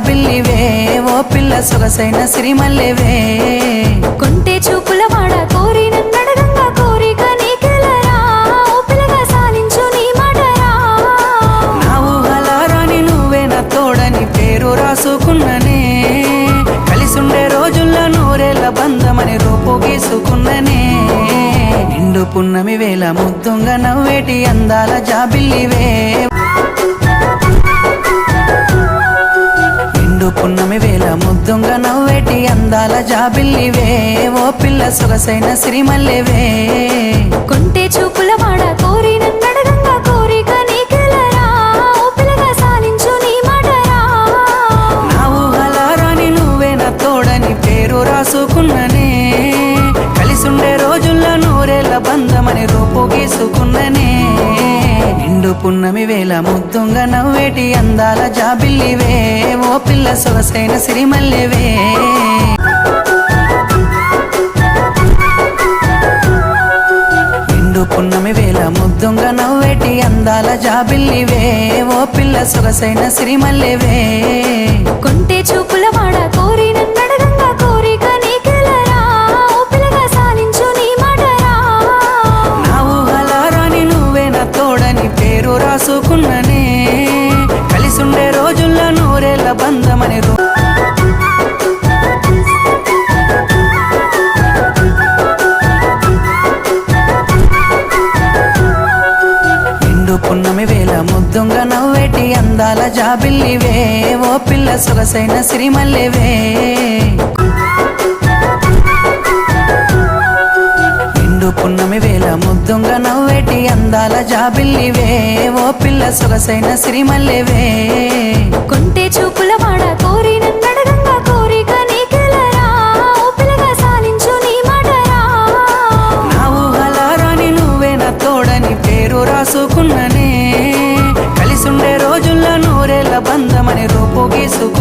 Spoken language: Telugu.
జాబిల్లివే ఓ పిల్ల సొగసైన సిరిమల్లెవే కొంటే చూపుల వాడ కోరి నన్నడగంగా కోరిక నీకెలరా ఓ పిల్లగా సాలించు నీ మాటరా నా ఊహలారాని నువ్వే నా తోడని పేరు రాసుకున్ననే కలిసుండే రోజుల్లో నూరేళ్ల బంధమని రూపు గీసుకున్ననే నిండు పున్నమి వేళ ముద్దుంగా నవ్వేటి అందాల జాబిల్లివే పున్నమి వేళ ముద్దుంగా నవ్వేటి అందాల జాబిల్లివే ఓ పిల్ల సొగసైన సిరిమల్లెవే కొంటే చూపుల వాడ కోరి నన్నడగంగా కోరిక నీకెలరా ఓ పిల్లగా సాలించు నీ మాటరా నా ఊహలారాని నువ్వే నా తోడని పేరు రాసుకున్ననే కలిసుండే రోజుల్లో నూరేళ్ల బంధమని రూపు గీసుకున్ననే నిండు పున్నమి వేళ ముద్దుంగా నవ్వేటి అందాల జాబిల్లివే ఓ పిల్ల సొగసైన సిరిమల్లెవే నిండు పున్నమి వేళ ముద్దుంగా నవ్వేటి అందాల జాబిల్లివే ఓ పిల్ల సొగసైన సిరిమల్లెవే కొంటే చూపుల వాడ కోరి నన్నడగంగా కోరిక నీకెలరా ఓ పిల్లగా సాలించు నీ మాటరా నా ఊహలారాని నువ్వే నా తోడని పేరు రాసుకున్ననే కలిసుండే రోజుల్లో నూరేళ్ల బంధమని నిండు పున్నమి వేళ ముద్దుంగా నవ్వేటి అందాల జాబిల్లివే ఓ పిల్ల సొగసైన సిరిమల్లెవే నిండు పున్నమి వేళ ముద్దుంగా నవ్వేటి అందాల జాబిల్లివే ఓ పిల్ల సొగసైన సిరిమల్లెవే కొంటే చూపుల వాడ కోరి నన్నడగంగా కోరిక నీకెలరా ఓ పిల్లగా సాలించు నీ మాటరా నా ఊహలారాని నువ్వే నా తోడని పేరు రాసుకున్ననే కలిసుండే రోజుల్లో నూరేళ్ల బంధమని రూపు గీసుకున్ననే